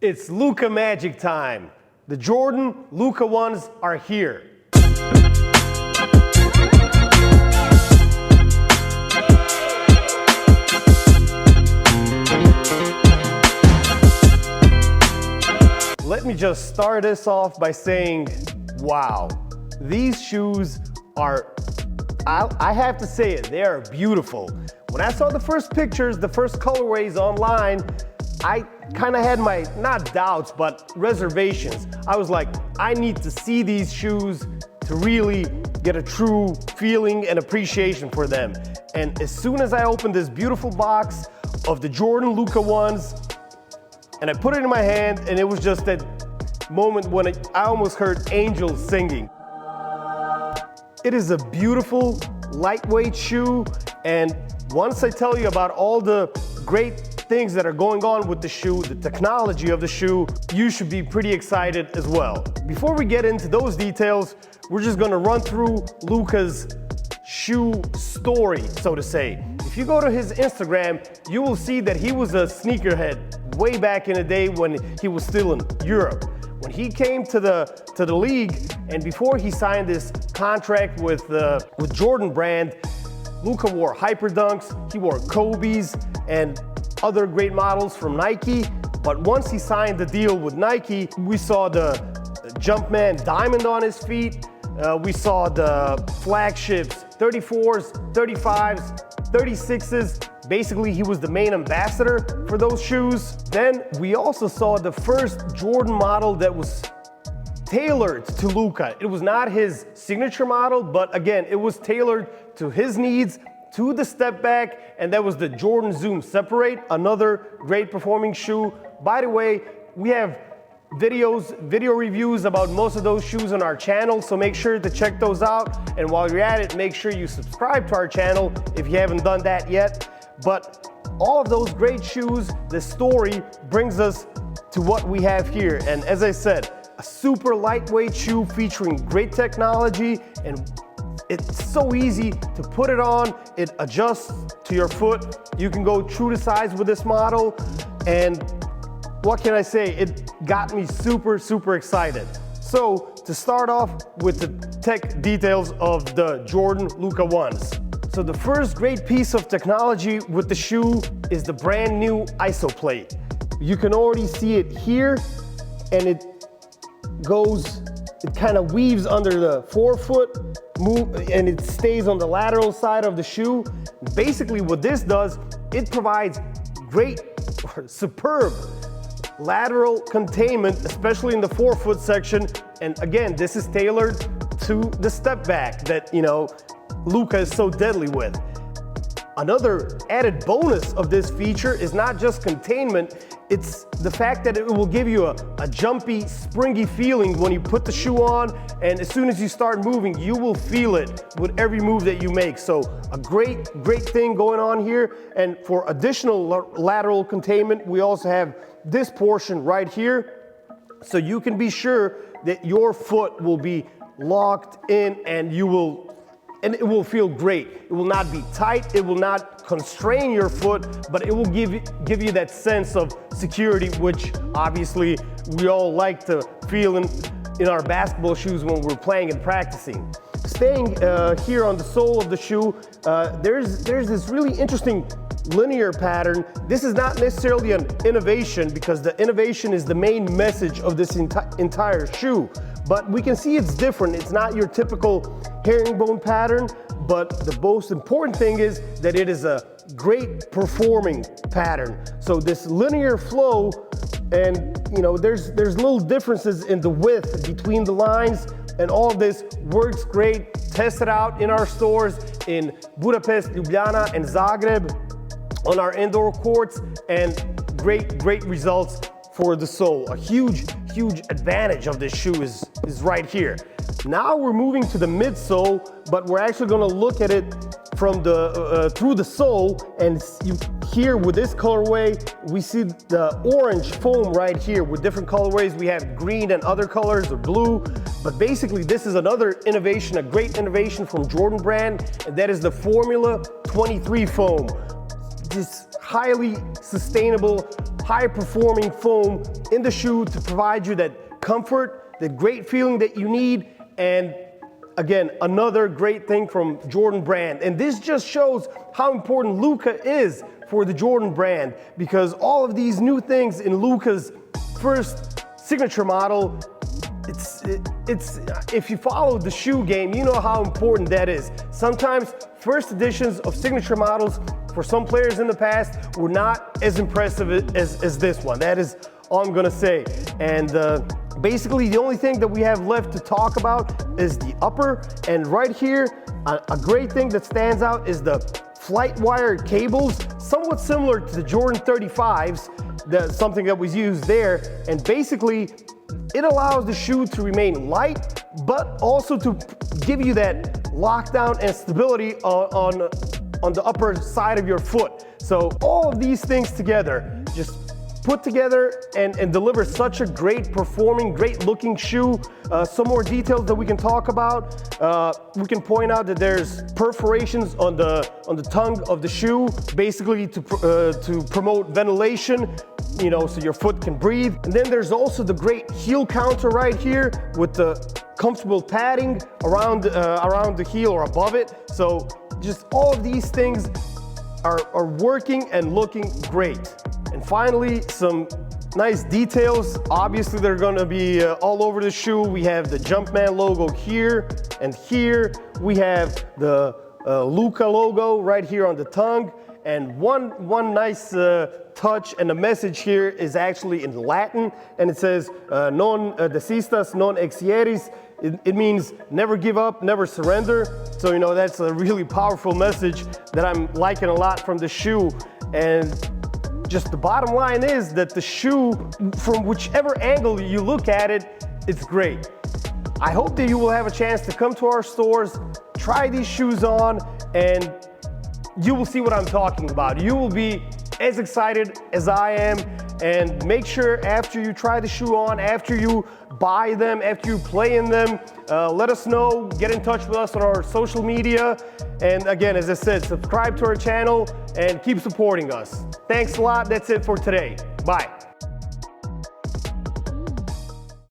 It's Luka magic time. The Jordan Luka ones are here. Let me just start this off by saying, wow, these shoes are, I have to say it, they are beautiful. When I saw the first pictures, the first colorways online, I kind of had my, not doubts, but reservations. I was like, I need to see these shoes to really get a true feeling and appreciation for them. And as soon as I opened this beautiful box of the Jordan Luka ones, and I put it in my hand, and it was just that moment when I almost heard angels singing. It is a beautiful, lightweight shoe, and once I tell you about all the great things that are going on with the shoe, the technology of the shoe, you should be pretty excited as well. Before we get into those details, we're just gonna run through Luka's shoe story, so to say. If you go to his Instagram, you will see that he was a sneakerhead way back in the day when he was still in Europe. When he came to the league, and before he signed this contract with Jordan brand, Luka wore Hyper Dunks, he wore Kobe's, and other great models from Nike. But once he signed the deal with Nike, we saw the Jumpman Diamond on his feet. We saw the flagships, 34s, 35s, 36s. Basically, he was the main ambassador for those shoes. Then we also saw the first Jordan model that was tailored to Luka. It was not his signature model, but again, it was tailored to his needs, to the step back, and that was the Jordan Zoom Separate, another great performing shoe. By the way, we have video reviews about most of those shoes on our channel, so make sure to check those out. And while you're at it, make sure you subscribe to our channel if you haven't done that yet. But all of those great shoes, the story brings us to what we have here. And as I said, a super lightweight shoe featuring great technology, and it's so easy to put it on. It adjusts to your foot. You can go true to size with this model. And what can I say? It got me super, super excited. So to start off with the tech details of the Jordan Luka ones. So the first great piece of technology with the shoe is the brand new ISO plate. You can already see it here, and it kind of weaves under the forefoot, and it stays on the lateral side of the shoe. Basically what this does, it provides great, superb lateral containment, especially in the forefoot section. And again, this is tailored to the step back that, you know, Luka is so deadly with. Another added bonus of this feature is not just containment, it's the fact that it will give you a jumpy, springy feeling when you put the shoe on, and as soon as you start moving, you will feel it with every move that you make. So a great thing going on here. And for additional lateral containment, we also have this portion right here, so you can be sure that your foot will be locked in, and it will feel great. It will not be tight, it will not constrain your foot, but it will give you that sense of security, which obviously we all like to feel in our basketball shoes when we're playing and practicing. Staying here on the sole of the shoe, there's this really interesting linear pattern. This is not necessarily an innovation, because the innovation is the main message of this entire shoe. But we can see it's different. It's not your typical herringbone pattern, but the most important thing is that it is a great performing pattern. So this linear flow, and you know, there's little differences in the width between the lines, and all of this works great. Test it out in our stores in Budapest, Ljubljana, and Zagreb on our indoor courts, and great results for the sole. A huge advantage of this shoe is right here. Now we're moving to the midsole, but we're actually gonna look at it from the through the sole, and here with this colorway, we see the orange foam right here with different colorways. We have green and other colors, or blue, but basically this is another innovation, a great innovation from Jordan brand, and that is the Formula 23 foam. this highly sustainable, high-performing foam in the shoe to provide you that comfort, the great feeling that you need, and again, another great thing from Jordan brand. And this just shows how important Luka is for the Jordan brand, because all of these new things in Luka's first signature model, it's if you follow the shoe game, you know how important that is. Sometimes first editions of signature models for some players in the past were not as impressive as this one. That is all I'm gonna say. And basically the only thing that we have left to talk about is the upper. And right here, a great thing that stands out is the flight wire cables, somewhat similar to the Jordan 35s, something that was used there. And basically, it allows the shoe to remain light, but also to give you that lockdown and stability on the upper side of your foot. So all of these things together, just put together and deliver such a great performing, great looking shoe. Some more details that we can talk about. We can point out that there's perforations on the tongue of the shoe, basically to promote ventilation, you know, so your foot can breathe. And then there's also the great heel counter right here with the comfortable padding around the heel or above it. So just all of these things are working and looking great. And finally, some nice details. Obviously, they're gonna be all over the shoe. We have the Jumpman logo here and here. We have the Luka logo right here on the tongue. And one nice touch, and the message here is actually in Latin, and it says, non desistas, non exieris. It means never give up, never surrender. So, you know, that's a really powerful message that I'm liking a lot from the shoe. And just the bottom line is that the shoe, from whichever angle you look at it, it's great. I hope that you will have a chance to come to our stores, try these shoes on, and you will see what I'm talking about. You will be as excited as I am. And make sure after you try the shoe on, after you buy them, after you play in them, let us know, get in touch with us on our social media. And again, as I said, subscribe to our channel and keep supporting us. Thanks a lot. That's it for today. Bye.